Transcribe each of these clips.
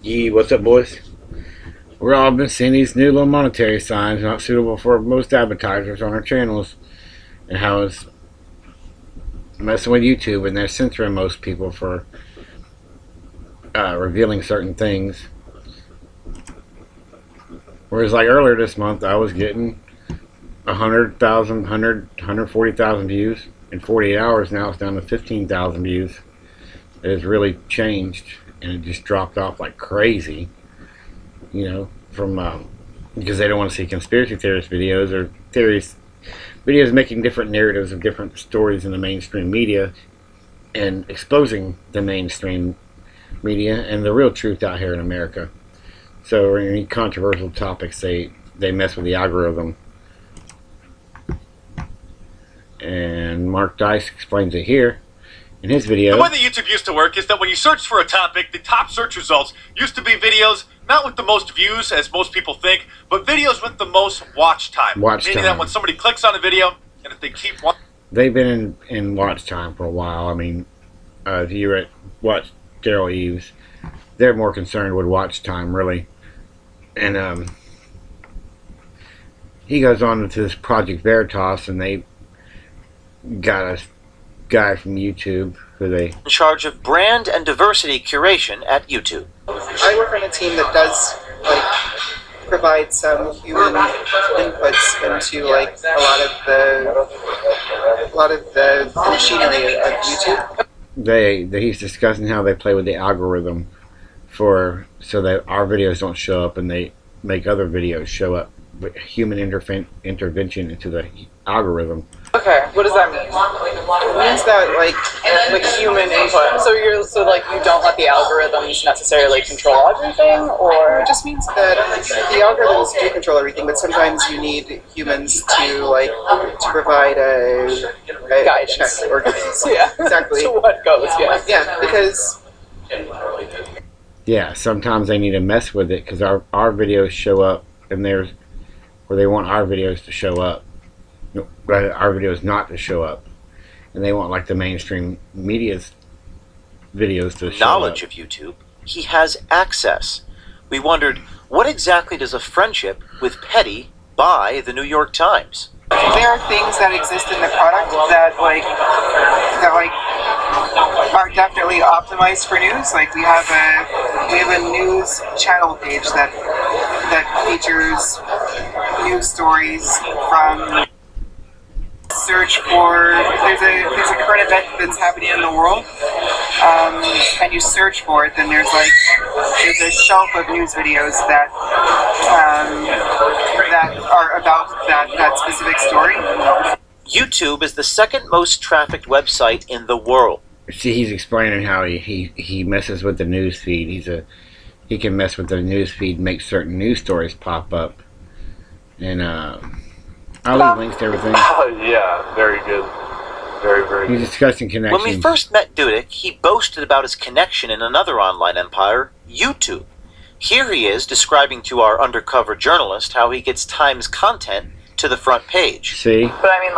Yee, what's up, boys? We're all been seeing these new little monetary signs not suitable for most advertisers on our channels, and how it's messing with YouTube, and they're censoring most people for revealing certain things. Whereas, like earlier this month, I was getting 140,000 views in 48 hours. Now it's down to 15,000 views. It has really changed, and it just dropped off like crazy. You know, from because they don't want to see conspiracy theorist videos or videos making different narratives of different stories in the mainstream media and exposing the mainstream media and the real truth out here in America. So any controversial topics, they mess with the algorithm. And Mark Dice explains it here in his video. The way that YouTube used to work is that when you searched for a topic, the top search results used to be videos not with the most views, as most people think, but videos with the most watch time. Meaning that when somebody clicks on a video, and if they keep watching... They've been in watch time for a while. I mean, if you watch Daryl Eves, they're more concerned with watch time, really. And he goes on to this Project Veritas, and they got a guy from YouTube who they... in charge of brand and diversity curation at YouTube. I work on a team that does provide some human inputs into like a lot of the machinery of YouTube. He's discussing how they play with the algorithm so that our videos don't show up, and they make other videos show up with human intervention into the algorithm. Okay, what does that mean? It means that like human input. So you don't let the algorithms necessarily control everything, or it just means that the algorithms do control everything, but sometimes you need humans to provide a guidance check or guidance. Yeah, exactly. So what goes? Yeah, because sometimes they need to mess with it because our videos show up, and there's where they want our videos to show up. Our videos not to show up, and they want like the mainstream media's videos to show knowledge up. Of YouTube, he has access. We wondered, what exactly does a friendship with Pettie buy the New York Times? there are things that exist in the product that are definitely optimized for news. Like we have a news channel page that features news stories from search for. There's a current event that's happening in the world, and you search for it. Then there's a shelf of news videos that are about that specific story. YouTube is the second most trafficked website in the world. See, he's explaining how he messes with the news feed. He can mess with the news feed, make certain news stories pop up, and I'll leave links to everything. Yeah, very good. Very, very good. He's discussing connections. When we first met Dudek, he boasted about his connection in another online empire, YouTube. Here he is describing to our undercover journalist how he gets Times content to the front page. See? But I mean,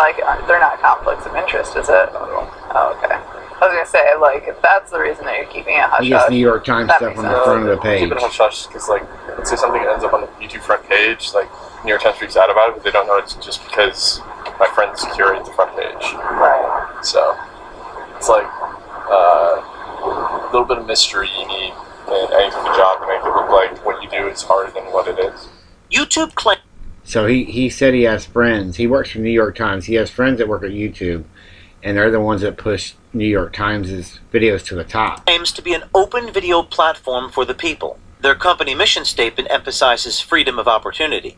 they're not conflicts of interest, is it? Oh, okay. I was going to say, if that's the reason that you're keeping it hush-hush. He gets New York Times stuff on the front of the page. Keep it hush-hush because, let's say something ends up on the YouTube front page, New York Times freaks out about it, but they don't know it's just because my friends curate the front page. Right. So, it's a little bit of mystery you need in any type of job to make it look like what you do is harder than what it is. YouTube claims... So he said he has friends. He works for New York Times. He has friends that work at YouTube, and they're the ones that push New York Times' videos to the top. Claims to be an open video platform for the people. Their company mission statement emphasizes freedom of opportunity.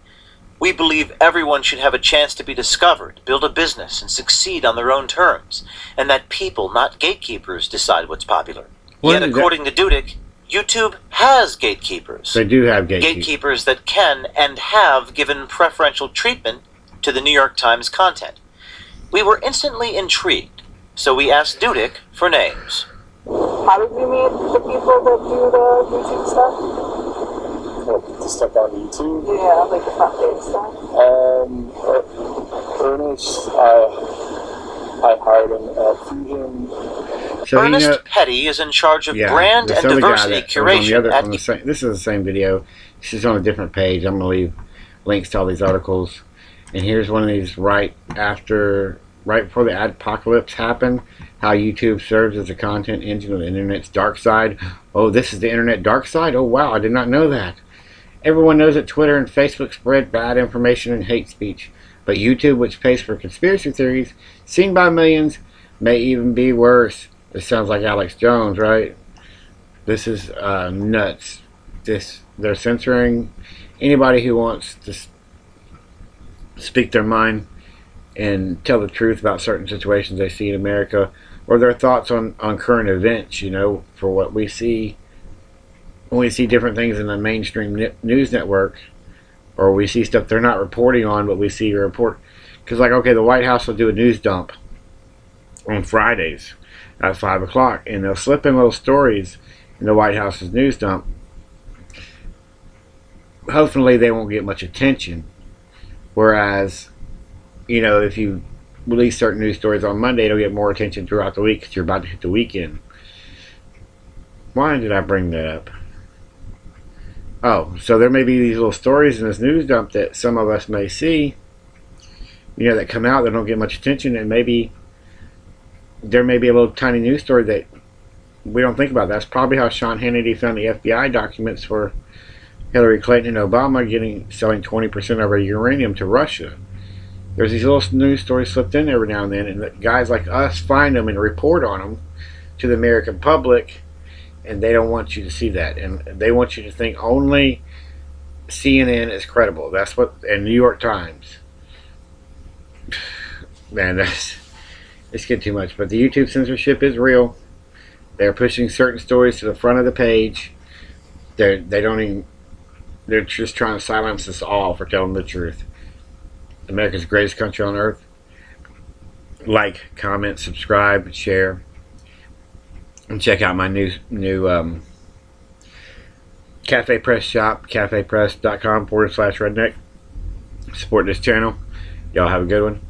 We believe everyone should have a chance to be discovered, build a business, and succeed on their own terms, and that people, not gatekeepers, decide what's popular. Yet, according to Dudek, YouTube has gatekeepers. They do have gatekeepers. Gatekeepers that can and have given preferential treatment to the New York Times content. We were instantly intrigued, so we asked Dudek for names. How did you meet the people that do the YouTube stuff? The stuff on YouTube? Yeah, the front page stuff. Ernest, I hired him at Fusion. So Ernest Pettie is in charge of brand and diversity curation. This is the same video. This is on a different page. I'm going to leave links to all these articles. And here's one of these right before the apocalypse happened, how YouTube serves as a content engine of the internet's dark side. Oh, this is the internet dark side? Oh, wow, I did not know that. Everyone knows that Twitter and Facebook spread bad information and hate speech. But YouTube, which pays for conspiracy theories, seen by millions, may even be worse. This sounds like Alex Jones, right? This is nuts. They're censoring anybody who wants to speak their mind and tell the truth about certain situations they see in America, or their thoughts on current events, you know, for what we see when we see different things in the mainstream news network, or we see stuff they're not reporting on, but we see a report. Because, like, okay, the White House will do a news dump on Fridays at 5 o'clock, and they'll slip in little stories in the White House's news dump. Hopefully they won't get much attention. Whereas, you know, if you release certain news stories on Monday, it'll get more attention throughout the week because you're about to hit the weekend. Why did I bring that up? Oh, so there may be these little stories in this news dump that some of us may see, you know, that come out that don't get much attention, and maybe there may be a little tiny news story that we don't think about. That's probably how Sean Hannity found the FBI documents for Hillary Clinton and Obama selling 20% of our uranium to Russia. There's these little news stories slipped in every now and then, and guys like us find them and report on them to the American public, and they don't want you to see that, and they want you to think only CNN is credible. That's what, and New York Times. Man, it's getting too much. But the YouTube censorship is real. They're pushing certain stories to the front of the page. They're just trying to silence us all for telling the truth. America's greatest country on earth. Like, comment, subscribe, share, and check out my new Cafe Press shop, cafepress.com/redneck. Support this channel. Y'all have a good one.